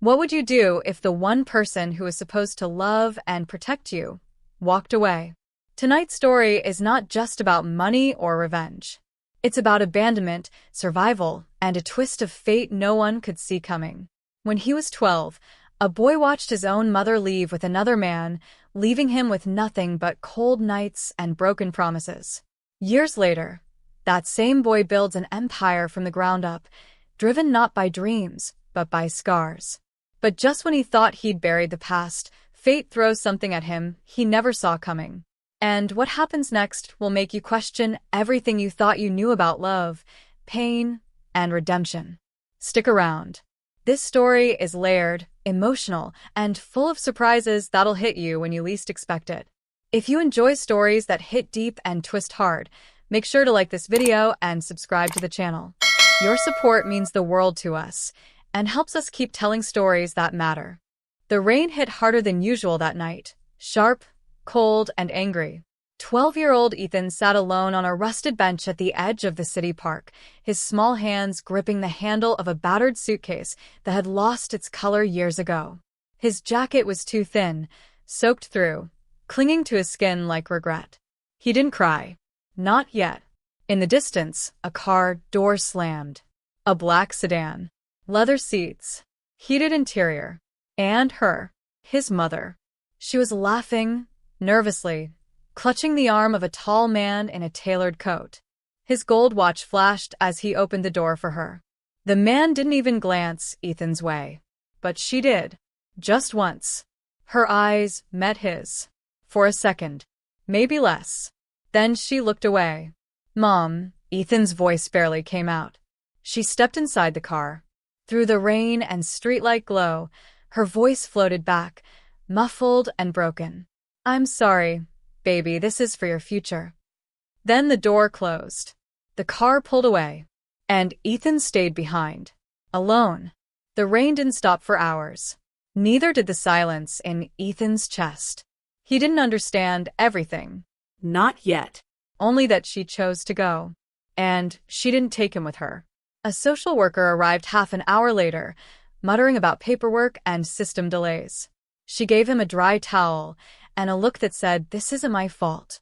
What would you do if the one person who is supposed to love and protect you walked away? Tonight's story is not just about money or revenge. It's about abandonment, survival, and a twist of fate no one could see coming. When he was 12, a boy watched his own mother leave with another man, leaving him with nothing but cold nights and broken promises. Years later, that same boy builds an empire from the ground up, driven not by dreams, but by scars. But just when he thought he'd buried the past, fate throws something at him he never saw coming. And what happens next will make you question everything you thought you knew about love, pain, and redemption. Stick around. This story is layered, emotional, and full of surprises that'll hit you when you least expect it. If you enjoy stories that hit deep and twist hard, make sure to like this video and subscribe to the channel. Your support means the world to us and helps us keep telling stories that matter. The rain hit harder than usual that night, sharp, cold, and angry. 12-year-old Ethan sat alone on a rusted bench at the edge of the city park, his small hands gripping the handle of a battered suitcase that had lost its color years ago. His jacket was too thin, soaked through, clinging to his skin like regret. He didn't cry. Not yet. In the distance, a car door slammed. A black sedan. Leather seats. Heated interior. And her. His mother. She was laughing, nervously, clutching the arm of a tall man in a tailored coat. His gold watch flashed as he opened the door for her. The man didn't even glance Ethan's way. But she did. Just once. Her eyes met his. For a second. Maybe less. Then she looked away. "Mom," Ethan's voice barely came out. She stepped inside the car. Through the rain and streetlight glow, her voice floated back, muffled and broken. "I'm sorry, baby, this is for your future." Then the door closed. The car pulled away. And Ethan stayed behind. Alone. The rain didn't stop for hours. Neither did the silence in Ethan's chest. He didn't understand everything. Not yet. Only that she chose to go. And she didn't take him with her. A social worker arrived half an hour later, muttering about paperwork and system delays. She gave him a dry towel and a look that said, "This isn't my fault."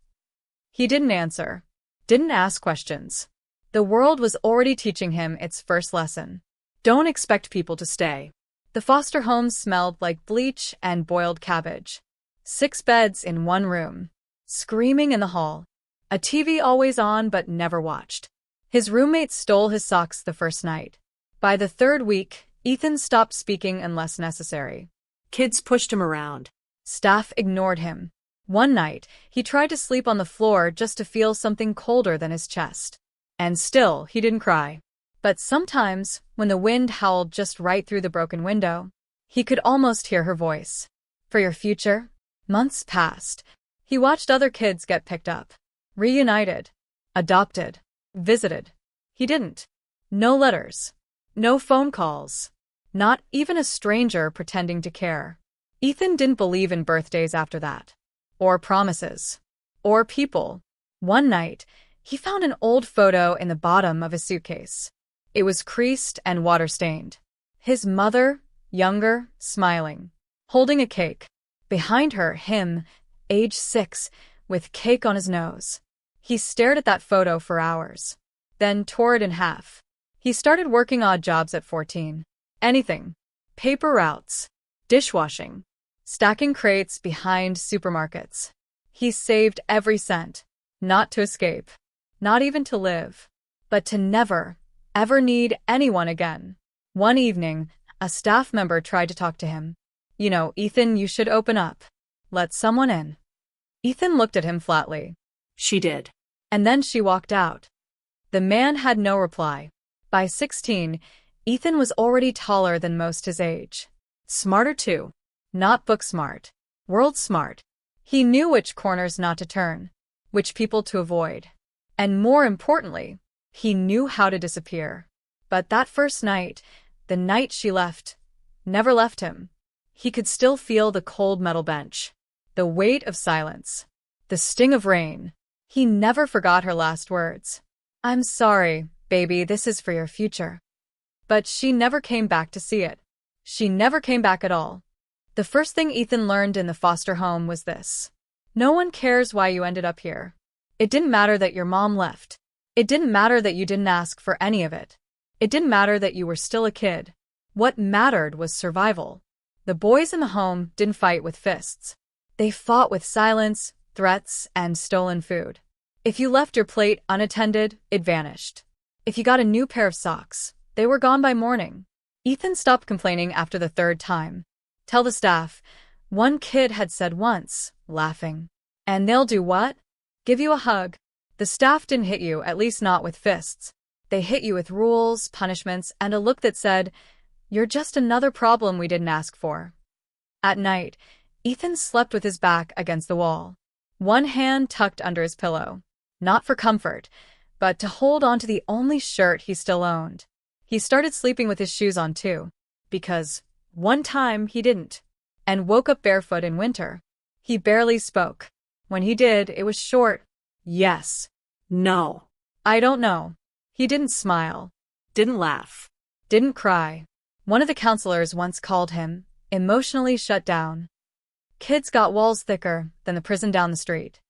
He didn't answer. Didn't ask questions. The world was already teaching him its first lesson. Don't expect people to stay. The foster homes smelled like bleach and boiled cabbage. 6 beds in one room. Screaming in the hall. A TV always on but never watched. His roommates stole his socks the first night. By the 3rd week, Ethan stopped speaking unless necessary. Kids pushed him around. Staff ignored him. One night, he tried to sleep on the floor just to feel something colder than his chest. And still, he didn't cry. But sometimes, when the wind howled just right through the broken window, he could almost hear her voice. "For your future?" Months passed. He watched other kids get picked up. Reunited. Adopted. Visited. He didn't. No letters. No phone calls. Not even a stranger pretending to care. Ethan didn't believe in birthdays after that. Or promises. Or people. One night, he found an old photo in the bottom of his suitcase. It was creased and water-stained. His mother, younger, smiling. Holding a cake. Behind her, him, age 6, with cake on his nose. He stared at that photo for hours. Then tore it in half. He started working odd jobs at 14. Anything. Paper routes. Dishwashing. Stacking crates behind supermarkets. He saved every cent. Not to escape. Not even to live. But to never, ever need anyone again. One evening, a staff member tried to talk to him. "You know, Ethan, you should open up. Let someone in." Ethan looked at him flatly. She did. And then she walked out. The man had no reply. By 16, Ethan was already taller than most his age. Smarter too. Not book smart. World smart. He knew which corners not to turn, which people to avoid. And more importantly, he knew how to disappear. But that first night, the night she left, never left him. He could still feel the cold metal bench, the weight of silence, the sting of rain. He never forgot her last words. "I'm sorry, baby, this is for your future." But she never came back to see it. She never came back at all. The first thing Ethan learned in the foster home was this: no one cares why you ended up here. It didn't matter that your mom left. It didn't matter that you didn't ask for any of it. It didn't matter that you were still a kid. What mattered was survival. The boys in the home didn't fight with fists. They fought with silence, threats, and stolen food. If you left your plate unattended, it vanished. If you got a new pair of socks, they were gone by morning. Ethan stopped complaining after the third time. Tell the staff, one kid had said once, laughing. And they'll do what? Give you a hug. The staff didn't hit you, at least not with fists. They hit you with rules, punishments, and a look that said, you're just another problem we didn't ask for. At night, Ethan slept with his back against the wall, one hand tucked under his pillow, not for comfort, but to hold on to the only shirt he still owned. He started sleeping with his shoes on too, because one time he didn't, and woke up barefoot in winter. He barely spoke. When he did, it was short. Yes. No. I don't know. He didn't smile. Didn't laugh. Didn't cry. One of the counselors once called him emotionally shut down. Kids got walls thicker than the prison down the street.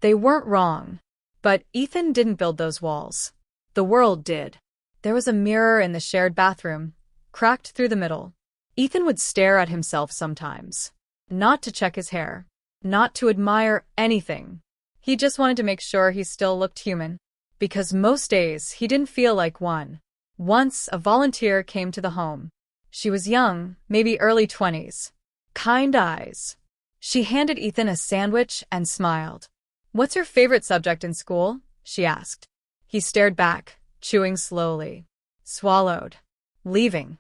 They weren't wrong, but Ethan didn't build those walls. The world did. There was a mirror in the shared bathroom, cracked through the middle. Ethan would stare at himself sometimes, not to check his hair, not to admire anything. He just wanted to make sure he still looked human, because most days he didn't feel like one. Once a volunteer came to the home. She was young, maybe early 20s. Kind eyes. She handed Ethan a sandwich and smiled. What's your favorite subject in school? She asked. He stared back, chewing slowly. Swallowed. Leaving.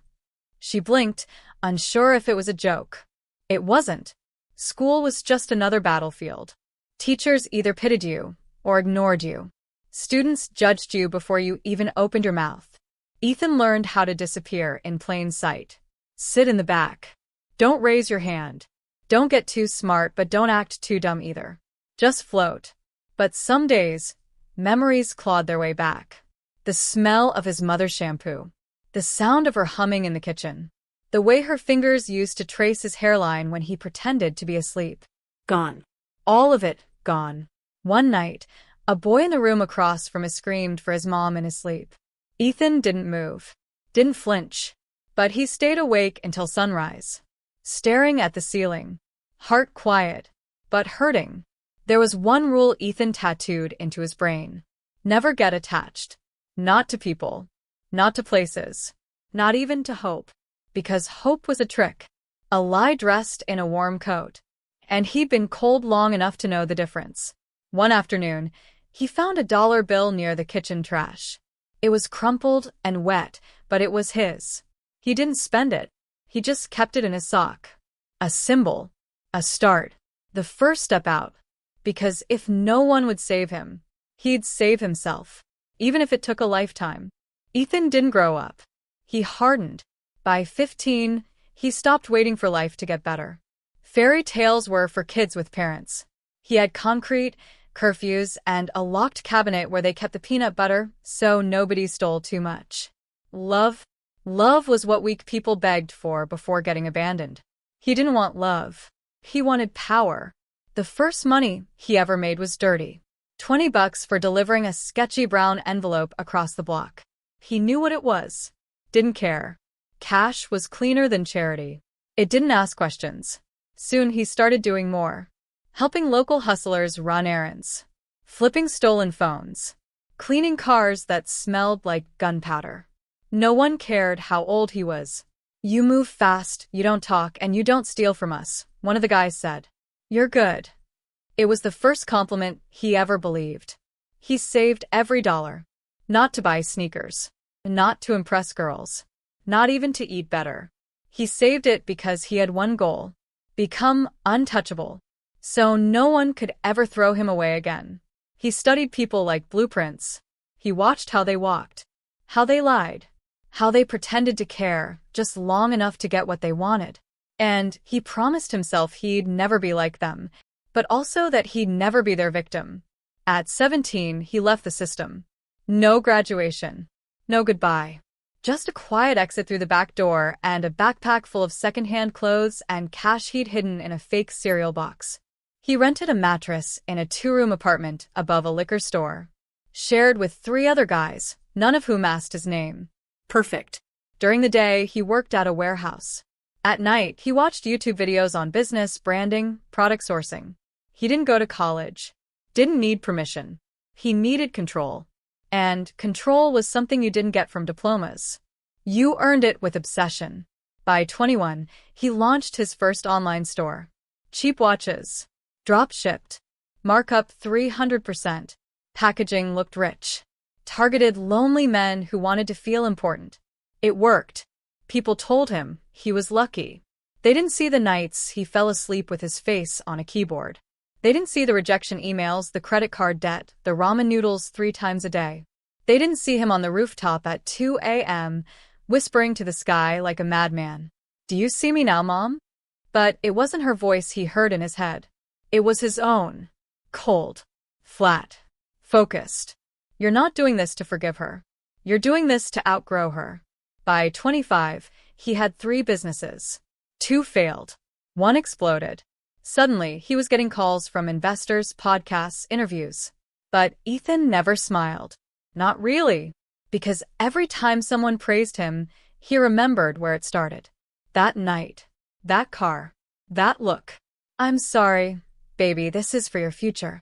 She blinked, unsure if it was a joke. It wasn't. School was just another battlefield. Teachers either pitied you or ignored you. Students judged you before you even opened your mouth. Ethan learned how to disappear in plain sight. Sit in the back. Don't raise your hand. Don't get too smart, but don't act too dumb either. Just float. But some days, memories clawed their way back. The smell of his mother's shampoo. The sound of her humming in the kitchen. The way her fingers used to trace his hairline when he pretended to be asleep. Gone. All of it gone. One night, a boy in the room across from us screamed for his mom in his sleep. Ethan didn't move. Didn't flinch. But he stayed awake until sunrise. Staring at the ceiling. Heart quiet. But hurting. There was one rule Ethan tattooed into his brain. Never get attached. Not to people. Not to places. Not even to hope. Because hope was a trick. A lie dressed in a warm coat. And he'd been cold long enough to know the difference. One afternoon, he found a dollar bill near the kitchen trash. It was crumpled and wet, but it was his. He didn't spend it. He just kept it in his sock. A symbol. A start. The first step out. Because if no one would save him, he'd save himself. Even if it took a lifetime. Ethan didn't grow up. He hardened. By 15, he stopped waiting for life to get better. Fairy tales were for kids with parents. He had concrete, curfews, and a locked cabinet where they kept the peanut butter so nobody stole too much. Love. Love was what weak people begged for before getting abandoned. He didn't want love. He wanted power. The first money he ever made was dirty. $20 for delivering a sketchy brown envelope across the block. He knew what it was. Didn't care. Cash was cleaner than charity. It didn't ask questions. Soon he started doing more. Helping local hustlers run errands. Flipping stolen phones. Cleaning cars that smelled like gunpowder. No one cared how old he was. You move fast, you don't talk, and you don't steal from us, one of the guys said. You're good. It was the first compliment he ever believed. He saved every dollar. Not to buy sneakers. Not to impress girls. Not even to eat better. He saved it because he had one goal. Become untouchable. So no one could ever throw him away again. He studied people like blueprints. He watched how they walked. How they lied. How they pretended to care just long enough to get what they wanted. And he promised himself he'd never be like them, but also that he'd never be their victim. At 17, he left the system. No graduation. No goodbye. Just a quiet exit through the back door and a backpack full of secondhand clothes and cash he'd hidden in a fake cereal box. He rented a mattress in a 2-room apartment above a liquor store, shared with 3 other guys, none of whom asked his name. Perfect. During the day, he worked at a warehouse. At night, he watched YouTube videos on business, branding, product sourcing. He didn't go to college. Didn't need permission. He needed control. And control was something you didn't get from diplomas. You earned it with obsession. By 21, he launched his first online store. Cheap watches. Drop-shipped. Markup 300%. Packaging looked rich. Targeted lonely men who wanted to feel important. It worked. People told him he was lucky. They didn't see the nights he fell asleep with his face on a keyboard. They didn't see the rejection emails, the credit card debt, the ramen noodles 3 times a day. They didn't see him on the rooftop at 2 a.m., whispering to the sky like a madman. "Do you see me now, Mom?" But it wasn't her voice he heard in his head. It was his own. Cold. Flat. Focused. "You're not doing this to forgive her. You're doing this to outgrow her." By 25, he had 3 businesses. 2 failed. 1 exploded. Suddenly, he was getting calls from investors, podcasts, interviews. But Ethan never smiled. Not really. Because every time someone praised him, he remembered where it started. That night. That car. That look. "I'm sorry, baby, this is for your future."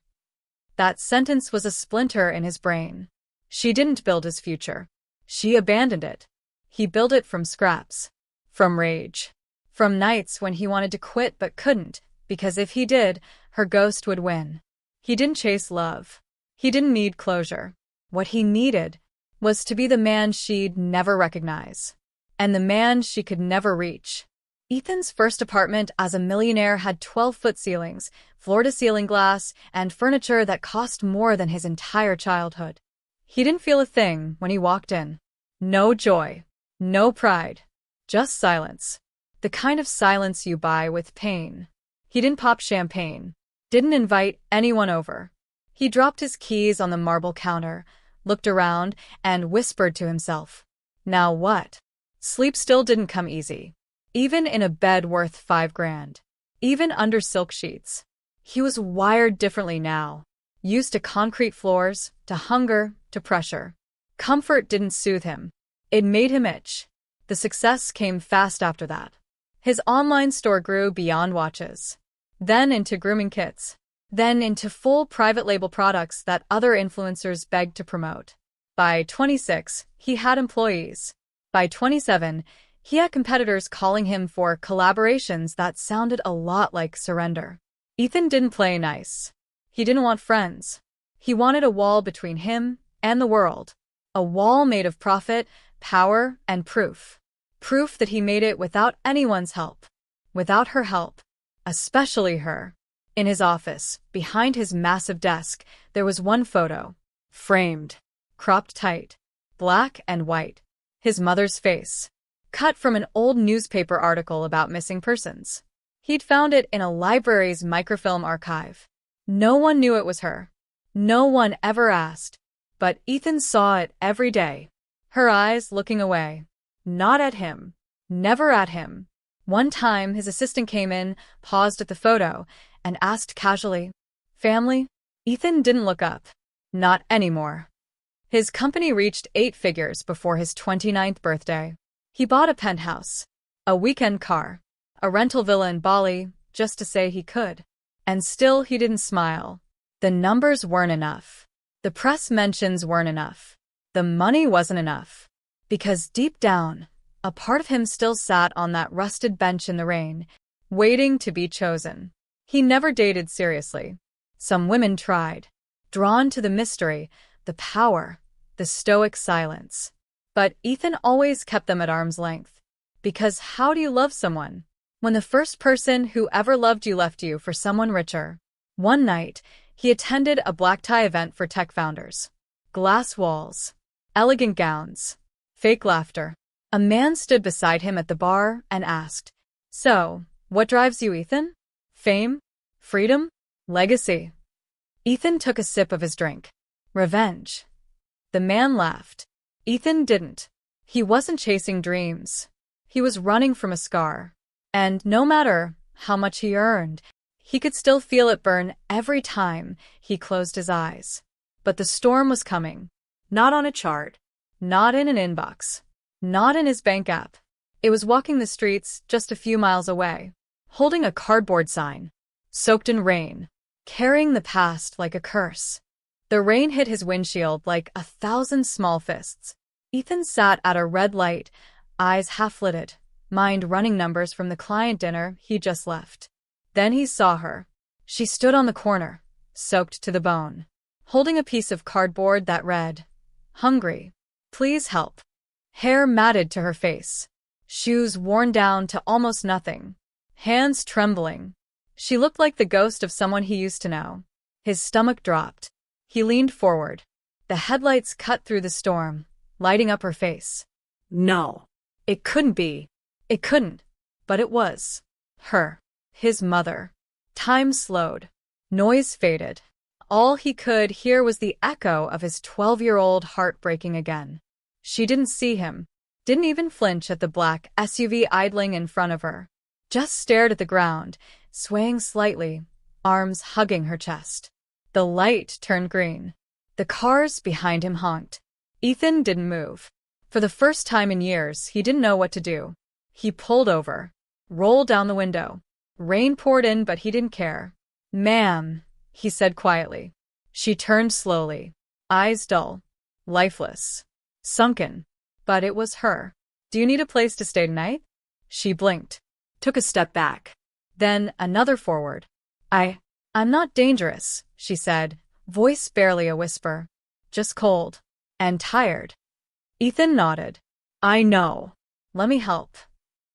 That sentence was a splinter in his brain. She didn't build his future. She abandoned it. He built it from scraps. From rage. From nights when he wanted to quit but couldn't, because if he did, her ghost would win. He didn't chase love. He didn't need closure. What he needed was to be the man she'd never recognize. And the man she could never reach. Ethan's first apartment as a millionaire had 12-foot ceilings, floor-to-ceiling glass, and furniture that cost more than his entire childhood. He didn't feel a thing when he walked in. No joy. No pride. Just silence. The kind of silence you buy with pain. He didn't pop champagne. Didn't invite anyone over. He dropped his keys on the marble counter, looked around, and whispered to himself. Now what? Sleep still didn't come easy. Even in a bed worth $5,000. Even under silk sheets. He was wired differently now. Used to concrete floors, to hunger, to pressure. Comfort didn't soothe him. It made him itch. The success came fast after that. His online store grew beyond watches. Then into grooming kits. Then into full private label products that other influencers begged to promote. By 26, he had employees. By 27, he had competitors calling him for collaborations that sounded a lot like surrender. Ethan didn't play nice. He didn't want friends. He wanted a wall between him and the world. A wall made of profit, power, and proof. Proof that he made it without anyone's help. Without her help. Especially her. In his office, behind his massive desk, there was one photo. Framed. Cropped tight. Black and white. His mother's face. Cut from an old newspaper article about missing persons. He'd found it in a library's microfilm archive. No one knew it was her. No one ever asked. But Ethan saw it every day. Her eyes looking away. Not at him. Never at him. One time, his assistant came in, paused at the photo, and asked casually, "Family?" Ethan didn't look up. Not anymore. His company reached 8 figures before his 29th birthday. He bought a penthouse, a weekend car, a rental villa in Bali, just to say he could. And still he didn't smile. The numbers weren't enough. The press mentions weren't enough. The money wasn't enough. Because deep down, a part of him still sat on that rusted bench in the rain, waiting to be chosen. He never dated seriously. Some women tried, drawn to the mystery, the power, the stoic silence. But Ethan always kept them at arm's length. Because how do you love someone when the first person who ever loved you left you for someone richer? One night, he attended a black tie event for tech founders. Glass walls, elegant gowns, fake laughter. A man stood beside him at the bar and asked, "So, what drives you, Ethan? Fame? Freedom? Legacy?" Ethan took a sip of his drink. Revenge. The man laughed. Ethan didn't. He wasn't chasing dreams. He was running from a scar. And no matter how much he earned, he could still feel it burn every time he closed his eyes. But the storm was coming. Not on a chart. Not in an inbox. Not in his bank app. It was walking the streets just a few miles away, holding a cardboard sign, soaked in rain, carrying the past like a curse. The rain hit his windshield like 1,000 small fists. Ethan sat at a red light, eyes half-lidded, mind running numbers from the client dinner he just left. Then he saw her. She stood on the corner, soaked to the bone, holding a piece of cardboard that read, "Hungry. Please help." Hair matted to her face, shoes worn down to almost nothing, hands trembling. She looked like the ghost of someone he used to know. His stomach dropped. He leaned forward. The headlights cut through the storm, lighting up her face. No. It couldn't be. It couldn't. But it was. Her. His mother. Time slowed. Noise faded. All he could hear was the echo of his 12-year-old heart breaking again. She didn't see him. Didn't even flinch at the black SUV idling in front of her. Just stared at the ground, swaying slightly, arms hugging her chest. The light turned green. The cars behind him honked. Ethan didn't move. For the first time in years, he didn't know what to do. He pulled over, rolled down the window. Rain poured in, but he didn't care. "Ma'am," he said quietly. She turned slowly, eyes dull, lifeless, sunken. But it was her. "Do you need a place to stay tonight?" She blinked, took a step back, then another forward. I'm not dangerous," she said, voice barely a whisper. "Just cold. And tired." Ethan nodded. "I know. Let me help."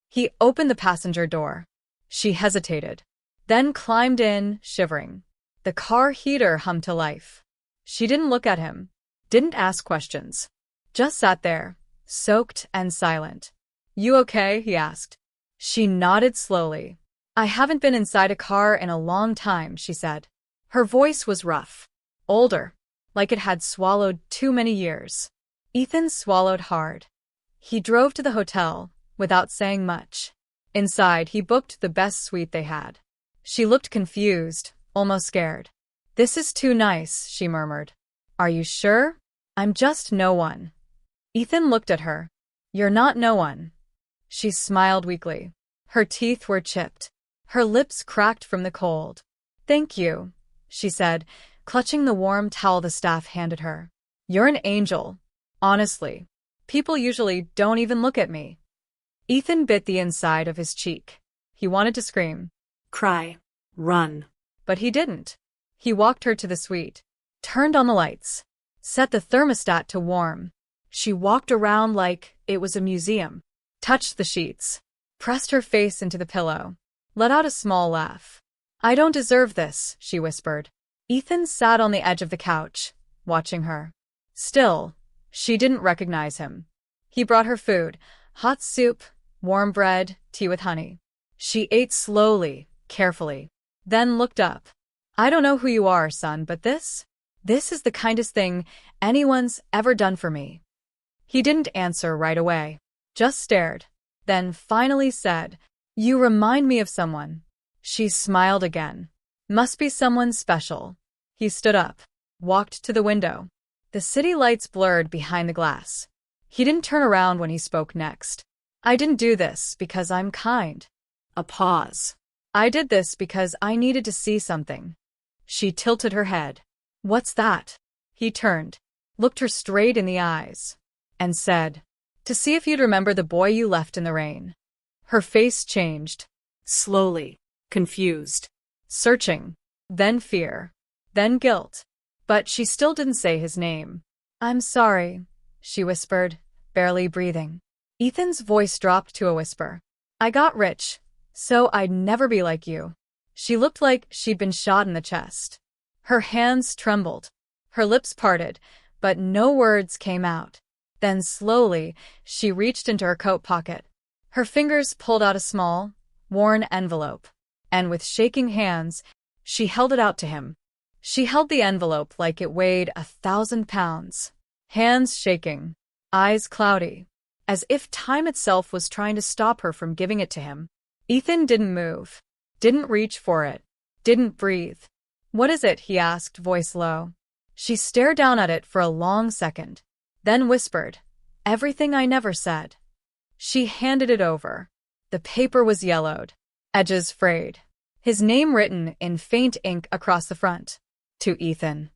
He opened the passenger door. She hesitated, then climbed in, shivering. The car heater hummed to life. She didn't look at him, didn't ask questions. Just sat there, soaked and silent. "You okay?" he asked. She nodded slowly. "I haven't been inside a car in a long time," she said. Her voice was rough, older, like it had swallowed too many years. Ethan swallowed hard. He drove to the hotel, without saying much. Inside, he booked the best suite they had. She looked confused, almost scared. "This is too nice," she murmured. "Are you sure? I'm just no one." Ethan looked at her. "You're not no one." She smiled weakly. Her teeth were chipped. Her lips cracked from the cold. "Thank you," she said, clutching the warm towel the staff handed her. "You're an angel. Honestly. People usually don't even look at me." Ethan bit the inside of his cheek. He wanted to scream. Cry. Run. But he didn't. He walked her to the suite, turned on the lights, set the thermostat to warm. She walked around like it was a museum, touched the sheets, pressed her face into the pillow, let out a small laugh. "I don't deserve this," she whispered. Ethan sat on the edge of the couch, watching her. Still, she didn't recognize him. He brought her food, hot soup, warm bread, tea with honey. She ate slowly, carefully, then looked up. "I don't know who you are, son, but this is the kindest thing anyone's ever done for me." He didn't answer right away, just stared, then finally said, "You remind me of someone." She smiled again. "Must be someone special." He stood up, walked to the window. The city lights blurred behind the glass. He didn't turn around when he spoke next. "I didn't do this because I'm kind." A pause. "I did this because I needed to see something." She tilted her head. "What's that?" He turned, looked her straight in the eyes, and said, "To see if you'd remember the boy you left in the rain." Her face changed. Slowly. Confused. Searching. Then fear. Then guilt. But she still didn't say his name. "I'm sorry," she whispered, barely breathing. Ethan's voice dropped to a whisper. "I got rich, so I'd never be like you." She looked like she'd been shot in the chest. Her hands trembled. Her lips parted, but no words came out. Then slowly, she reached into her coat pocket. Her fingers pulled out a small, worn envelope, and with shaking hands, she held it out to him. She held the envelope like it weighed 1,000 pounds. Hands shaking, eyes cloudy. as if time itself was trying to stop her from giving it to him. Ethan didn't move, didn't reach for it, didn't breathe. "What is it?" he asked, voice low. She stared down at it for a long second, then whispered, "Everything I never said." She handed it over. The paper was yellowed, edges frayed, his name written in faint ink across the front. To Ethan.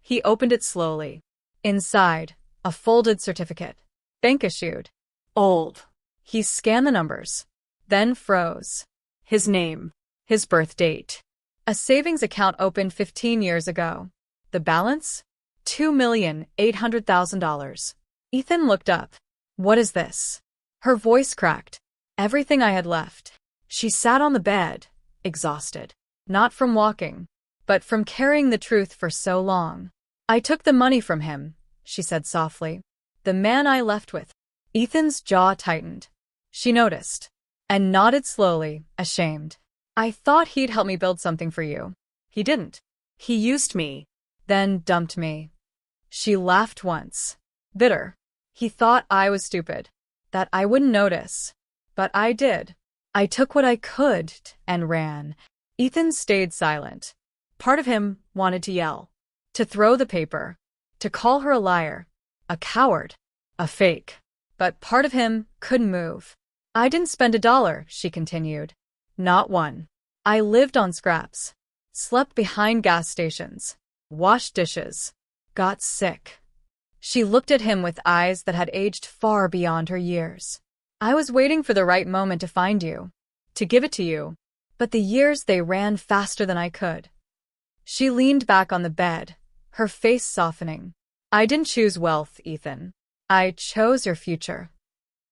He opened it slowly. Inside, a folded certificate. Bank issued. Old. He scanned the numbers, then froze. His name. His birth date. A savings account opened 15 years ago. The balance? $2,800,000. Ethan looked up. "What is this?" Her voice cracked. "Everything I had left." She sat on the bed, exhausted. Not from walking, but from carrying the truth for so long. "I took the money from him," she said softly. "The man I left with." Ethan's jaw tightened. She noticed, and nodded slowly, ashamed. "I thought he'd help me build something for you. He didn't. He used me. Then dumped me." She laughed once. Bitter. "He thought I was stupid, that I wouldn't notice. But I did. I took what I could and ran." Ethan stayed silent. Part of him wanted to yell, to throw the paper, to call her a liar, a coward, a fake. But part of him couldn't move. "I didn't spend $1, she continued. "Not one. I lived on scraps, slept behind gas stations, washed dishes, got sick." She looked at him with eyes that had aged far beyond her years. "I was waiting for the right moment to find you, to give it to you. But the years, they ran faster than I could." She leaned back on the bed, her face softening. "I didn't choose wealth, Ethan. I chose your future."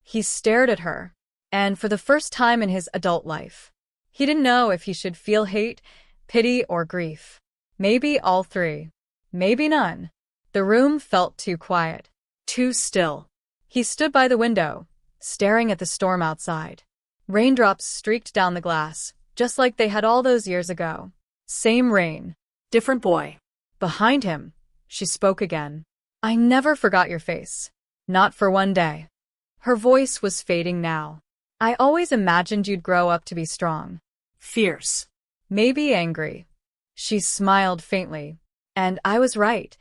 He stared at her, and for the first time in his adult life, he didn't know if he should feel hate, pity, or grief. Maybe all three. Maybe none. The room felt too quiet, too still. He stood by the window, staring at the storm outside. Raindrops streaked down the glass, just like they had all those years ago. Same rain. Different boy. Behind him, she spoke again. "I never forgot your face. Not for one day." Her voice was fading now. "I always imagined you'd grow up to be strong. Fierce. Maybe angry." She smiled faintly. "And I was right."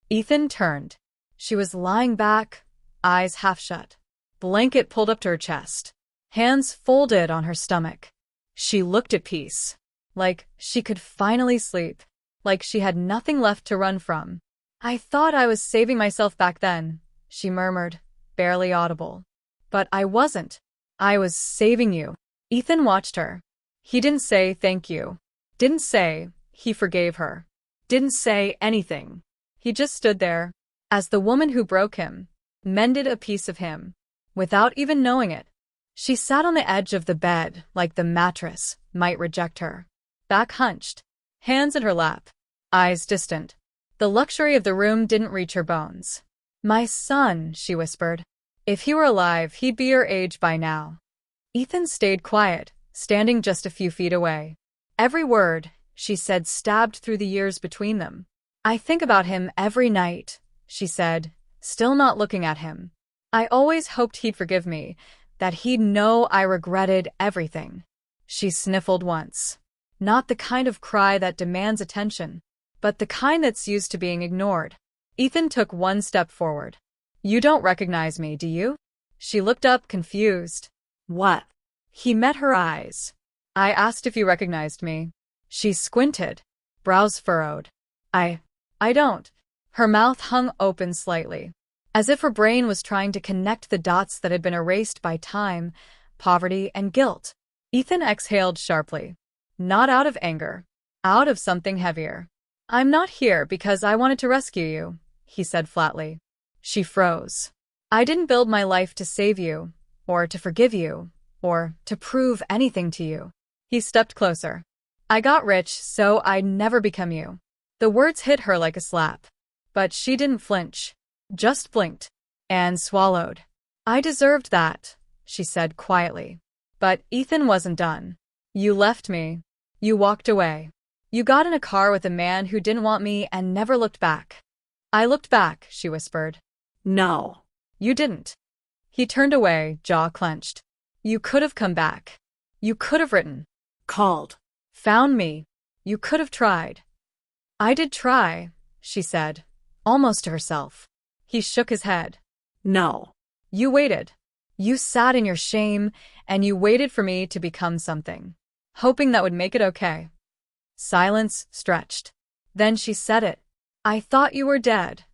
Ethan turned. She was lying back, eyes half shut. Blanket pulled up to her chest. Hands folded on her stomach. She looked at peace. Like she could finally sleep. Like she had nothing left to run from. "I thought I was saving myself back then," she murmured, barely audible. "But I wasn't. I was saving you." Ethan watched her. He didn't say thank you. Didn't say he forgave her. Didn't say anything. He just stood there, as the woman who broke him, mended a piece of him, without even knowing it. She sat on the edge of the bed like the mattress might reject her. Back hunched, hands in her lap, eyes distant. The luxury of the room didn't reach her bones. "My son," she whispered. "If he were alive, he'd be your age by now." Ethan stayed quiet, standing just a few feet away. Every word she said stabbed through the years between them. "I think about him every night," she said, still not looking at him. "I always hoped he'd forgive me, that he'd know I regretted everything." She sniffled once. Not the kind of cry that demands attention, but the kind that's used to being ignored. Ethan took one step forward. "You don't recognize me, do you?" She looked up, confused. What? He met her eyes. "I asked if you recognized me." She squinted, brows furrowed. I don't." Her mouth hung open slightly, as if her brain was trying to connect the dots that had been erased by time, poverty, and guilt. Ethan exhaled sharply. Not out of anger, out of something heavier. "I'm not here because I wanted to rescue you," he said flatly. She froze. "I didn't build my life to save you, or to forgive you, or to prove anything to you." He stepped closer. "I got rich so I'd never become you." The words hit her like a slap. But she didn't flinch, just blinked, and swallowed. "I deserved that," she said quietly. But Ethan wasn't done. "You left me. You walked away. You got in a car with a man who didn't want me and never looked back." "I looked back," she whispered. No. "You didn't." He turned away, jaw clenched. You could have come back. You could have written. Called. Found me. You could have tried. I did try, she said, almost to herself. He shook his head. No. You waited. You sat in your shame, and you waited for me to become something, hoping that would make it okay. Silence stretched. Then she said it. I thought you were dead.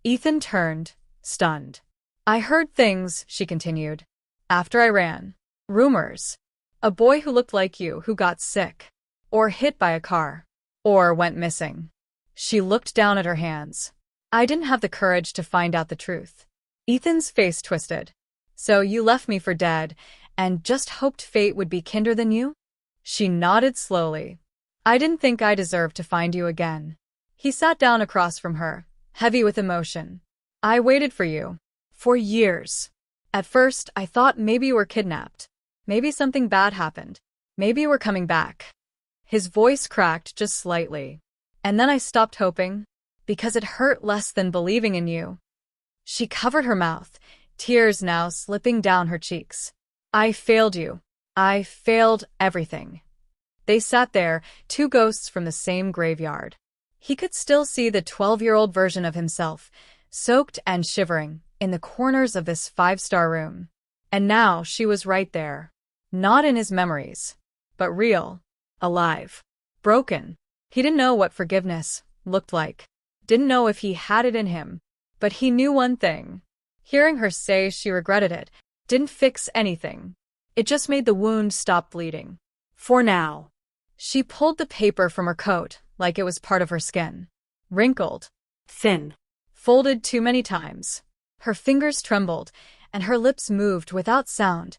Ethan turned, stunned. I heard things, she continued. After I ran. Rumors. A boy who looked like you who got sick. Or hit by a car. Or went missing. She looked down at her hands. I didn't have the courage to find out the truth. Ethan's face twisted. So you left me for dead, and just hoped fate would be kinder than you? She nodded slowly. I didn't think I deserved to find you again. He sat down across from her, heavy with emotion. I waited for you. For years. At first, I thought maybe you were kidnapped. Maybe something bad happened. Maybe you were coming back. His voice cracked just slightly. And then I stopped hoping, because it hurt less than believing in you. She covered her mouth, tears now slipping down her cheeks. I failed you. I failed everything. They sat there, two ghosts from the same graveyard. He could still see the 12-year-old version of himself, soaked and shivering, in the corners of this 5-star room. And now she was right there. Not in his memories, but real, alive, broken. He didn't know what forgiveness looked like. Didn't know if he had it in him. But he knew one thing. Hearing her say she regretted it didn't fix anything. It just made the wound stop bleeding. For now. She pulled the paper from her coat like it was part of her skin. Wrinkled. Thin. Folded too many times. Her fingers trembled, and her lips moved without sound,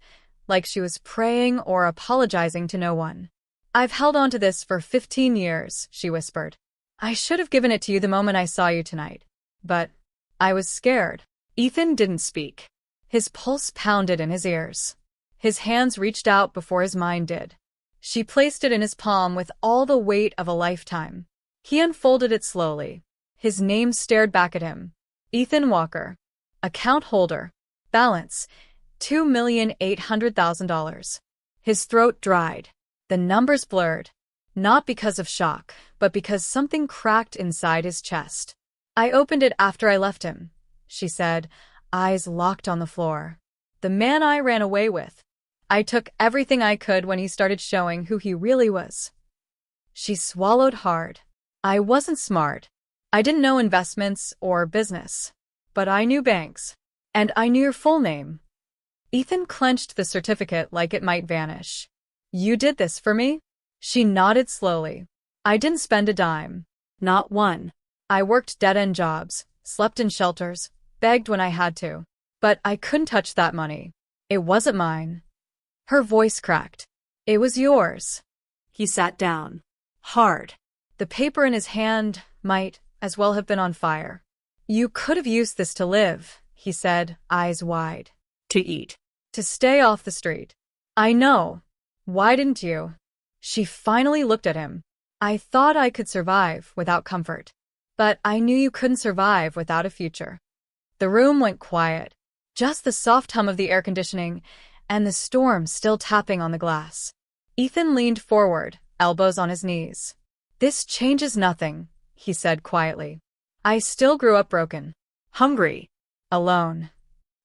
like she was praying or apologizing to no one. I've held on to this for 15 years, she whispered. I should have given it to you the moment I saw you tonight. But I was scared. Ethan didn't speak. His pulse pounded in his ears. His hands reached out before his mind did. She placed it in his palm with all the weight of a lifetime. He unfolded it slowly. His name stared back at him. Ethan Walker. Account holder. Balance. $2,800,000. His throat dried. The numbers blurred. Not because of shock, but because something cracked inside his chest. I opened it after I left him, she said, eyes locked on the floor. The man I ran away with. I took everything I could when he started showing who he really was. She swallowed hard. I wasn't smart. I didn't know investments or business. But I knew banks. And I knew your full name. Ethan clenched the certificate like it might vanish. You did this for me? She nodded slowly. I didn't spend a dime. Not one. I worked dead-end jobs, slept in shelters, begged when I had to. But I couldn't touch that money. It wasn't mine. Her voice cracked. It was yours. He sat down. Hard. The paper in his hand might as well have been on fire. You could have used this to live, he said, eyes wide. To eat. To stay off the street. I know. Why didn't you? She finally looked at him. I thought I could survive without comfort. But I knew you couldn't survive without a future. The room went quiet. Just the soft hum of the air conditioning and the storm still tapping on the glass. Ethan leaned forward, elbows on his knees. This changes nothing, he said quietly. I still grew up broken. Hungry. Alone.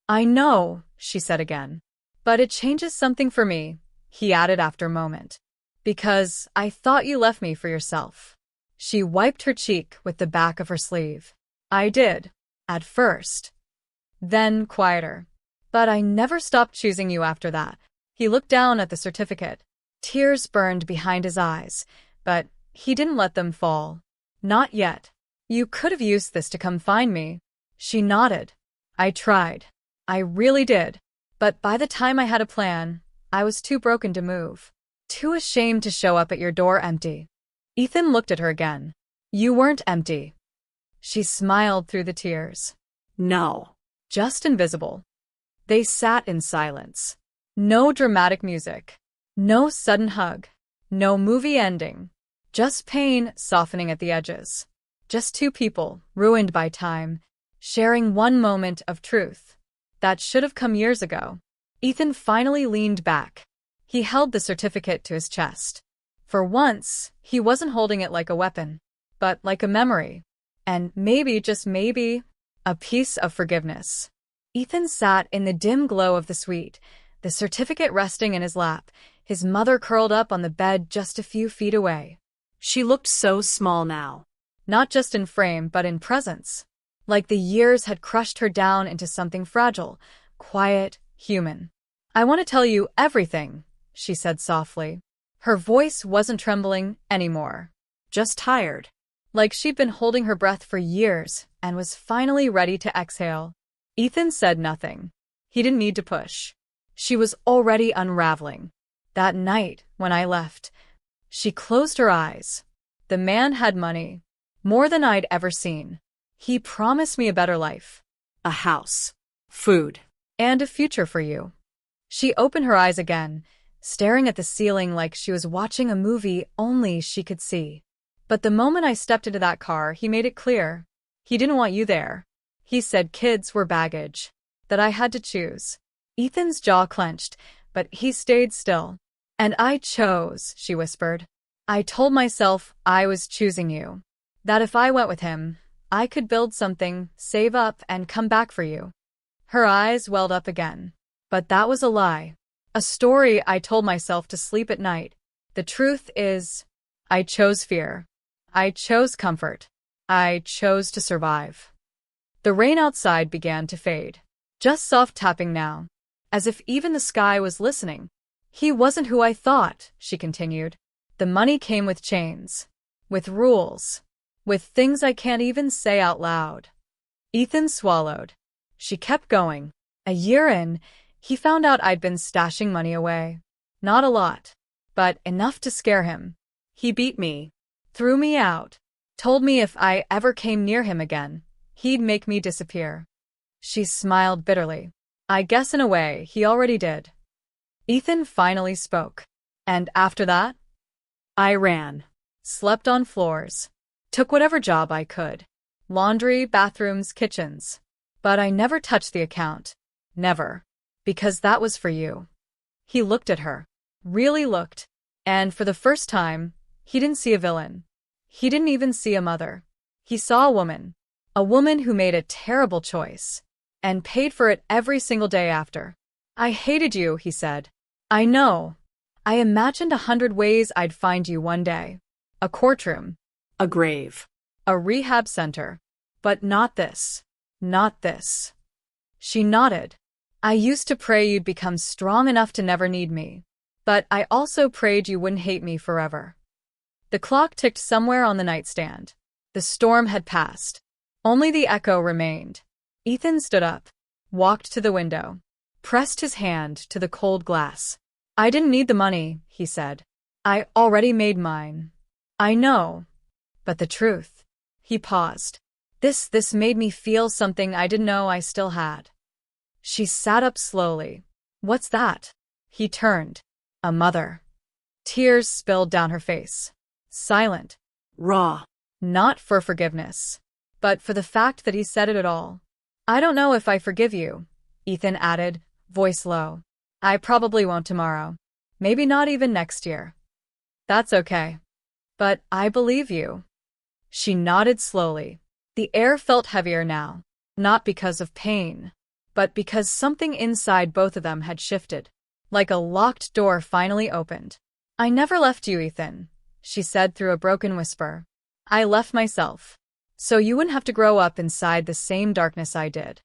I know, she said again. But it changes something for me, he added after a moment. Because I thought you left me for yourself. She wiped her cheek with the back of her sleeve. I did. At first. Then quieter. But I never stopped choosing you after that. He looked down at the certificate. Tears burned behind his eyes, but he didn't let them fall. Not yet. You could have used this to come find me. She nodded. I tried. I really did. But by the time I had a plan, I was too broken to move. Too ashamed to show up at your door empty. Ethan looked at her again. You weren't empty. She smiled through the tears. No. Just invisible. They sat in silence. No dramatic music. No sudden hug. No movie ending. Just pain softening at the edges. Just two people, ruined by time, sharing one moment of truth. That should have come years ago. Ethan finally leaned back. He held the certificate to his chest. For once, he wasn't holding it like a weapon, but like a memory. And maybe, just maybe, a piece of forgiveness. Ethan sat in the dim glow of the suite, the certificate resting in his lap, his mother curled up on the bed just a few feet away. She looked so small now. Not just in frame, but in presence. Like the years had crushed her down into something fragile, quiet, human. "I want to tell you everything," she said softly. Her voice wasn't trembling anymore. Just tired. Like she'd been holding her breath for years and was finally ready to exhale. Ethan said nothing. He didn't need to push. She was already unraveling. That night, when I left, she closed her eyes. The man had money. More than I'd ever seen. He promised me a better life. A house. Food. And a future for you. She opened her eyes again, staring at the ceiling like she was watching a movie only she could see. But the moment I stepped into that car, he made it clear. He didn't want you there. He said kids were baggage. That I had to choose. Ethan's jaw clenched, but he stayed still. "And I chose," she whispered. "I told myself I was choosing you. That if I went with him, I could build something, save up, and come back for you." Her eyes welled up again. But that was a lie. A story I told myself to sleep at night. The truth is, I chose fear. I chose comfort. I chose to survive. The rain outside began to fade. Just soft tapping now. As if even the sky was listening. "He wasn't who I thought," she continued. "The money came with chains. With rules. With things I can't even say out loud." Ethan swallowed. She kept going. A year in, he found out I'd been stashing money away. Not a lot, but enough to scare him. He beat me. Threw me out. Told me if I ever came near him again, he'd make me disappear. She smiled bitterly. I guess in a way, he already did. Ethan finally spoke. "And after that?" I ran. Slept on floors. Took whatever job I could. Laundry, bathrooms, kitchens. But I never touched the account. Never. Because that was for you." He looked at her. Really looked. And for the first time, he didn't see a villain. He didn't even see a mother. He saw a woman. A woman who made a terrible choice. And paid for it every single day after. "I hated you," he said. "I know. I imagined 100 ways I'd find you one day. A courtroom. A grave. A rehab center. But not this. Not this." She nodded. "I used to pray you'd become strong enough to never need me. But I also prayed you wouldn't hate me forever." The clock ticked somewhere on the nightstand. The storm had passed. Only the echo remained. Ethan stood up, walked to the window, pressed his hand to the cold glass. "I didn't need the money," he said. "I already made mine." "I know. But the truth." He paused. This made me feel something I didn't know I still had." She sat up slowly. "What's that?" He turned. "A mother." Tears spilled down her face. Silent. Raw. Not for forgiveness, but for the fact that he said it at all. "I don't know if I forgive you," Ethan added, voice low. "I probably won't tomorrow. Maybe not even next year. That's okay. But I believe you." She nodded slowly. The air felt heavier now, not because of pain, but because something inside both of them had shifted, like a locked door finally opened. "I never left you, Ethan," she said through a broken whisper. "I left myself. So you wouldn't have to grow up inside the same darkness I did."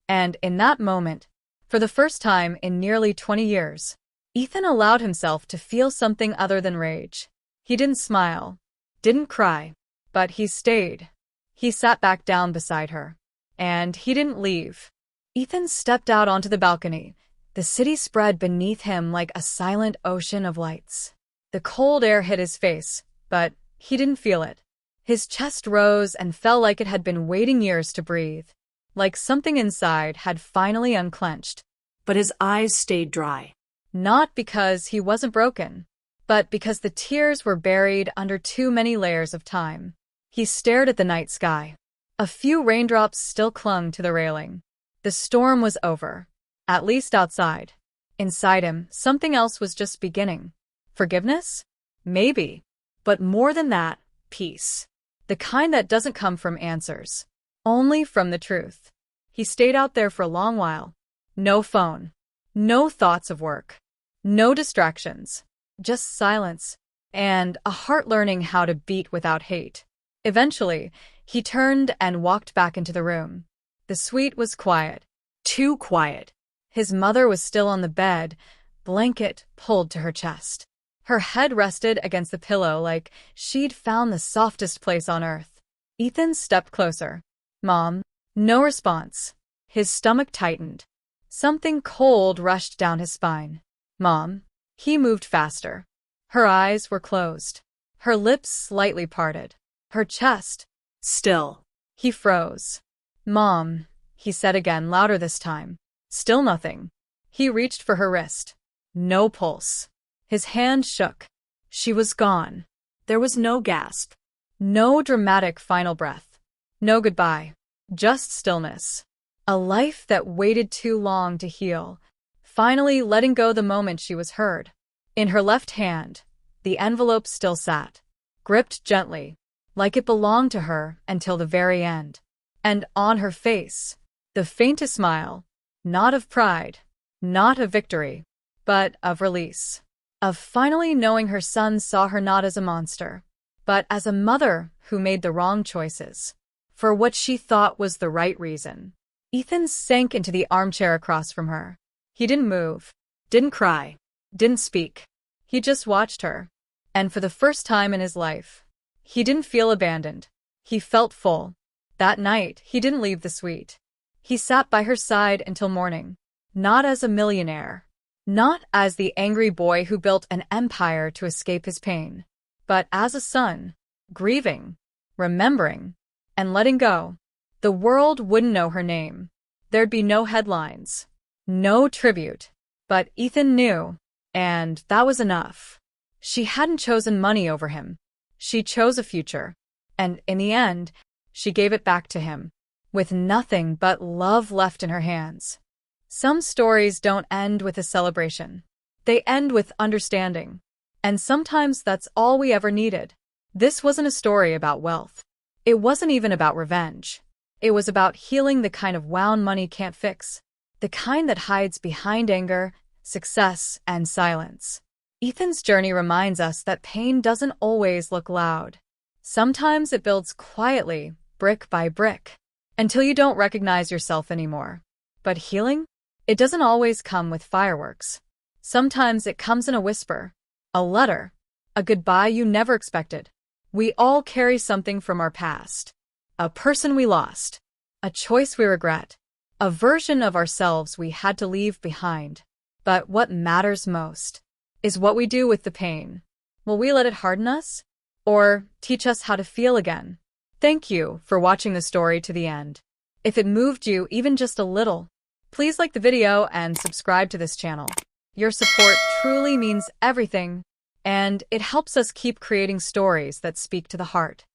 And in that moment, for the first time in nearly 20 years, Ethan allowed himself to feel something other than rage. He didn't smile, didn't cry, but he stayed. He sat back down beside her. And he didn't leave. Ethan stepped out onto the balcony. The city spread beneath him like a silent ocean of lights. The cold air hit his face, but he didn't feel it. His chest rose and fell like it had been waiting years to breathe. Like something inside had finally unclenched. But his eyes stayed dry. Not because he wasn't broken, but because the tears were buried under too many layers of time. He stared at the night sky. A few raindrops still clung to the railing. The storm was over. At least outside. Inside him, something else was just beginning. Forgiveness? Maybe. But more than that, peace. The kind that doesn't come from answers. Only from the truth. He stayed out there for a long while. No phone. No thoughts of work. No distractions. Just silence. And a heart learning how to beat without hate. Eventually, he turned and walked back into the room. The suite was quiet. Too quiet. His mother was still on the bed, blanket pulled to her chest. Her head rested against the pillow like she'd found the softest place on earth. Ethan stepped closer. Mom. No response. His stomach tightened. Something cold rushed down his spine. Mom. He moved faster. Her eyes were closed. Her lips slightly parted. Her chest. Still. He froze. Mom, he said again, louder this time. Still nothing. He reached for her wrist. No pulse. His hand shook. She was gone. There was no gasp. No dramatic final breath. No goodbye. Just stillness. A life that waited too long to heal. Finally letting go the moment she was heard. In her left hand, the envelope still sat, gripped gently, like it belonged to her until the very end. And on her face, the faintest smile, not of pride, not of victory, but of release. Of finally knowing her son saw her not as a monster, but as a mother who made the wrong choices, for what she thought was the right reason. Ethan sank into the armchair across from her. He didn't move, didn't cry, didn't speak. He just watched her. And for the first time in his life, he didn't feel abandoned. He felt full. That night, he didn't leave the suite. He sat by her side until morning, not as a millionaire, not as the angry boy who built an empire to escape his pain, but as a son, grieving, remembering, and letting go. The world wouldn't know her name. There'd be no headlines, no tribute. But Ethan knew, and that was enough. She hadn't chosen money over him. She chose a future. And in the end, she gave it back to him, with nothing but love left in her hands. Some stories don't end with a celebration. They end with understanding. And sometimes that's all we ever needed. This wasn't a story about wealth. It wasn't even about revenge. It was about healing the kind of wound money can't fix. The kind that hides behind anger, success, and silence. Ethan's journey reminds us that pain doesn't always look loud. Sometimes it builds quietly, brick by brick, until you don't recognize yourself anymore. But healing? It doesn't always come with fireworks. Sometimes it comes in a whisper, a letter, a goodbye you never expected. We all carry something from our past. A person we lost, a choice we regret, a version of ourselves we had to leave behind. But what matters most is what we do with the pain. Will we let it harden us? Or teach us how to feel again? Thank you for watching the story to the end. If it moved you even just a little, please like the video and subscribe to this channel. Your support truly means everything, and it helps us keep creating stories that speak to the heart.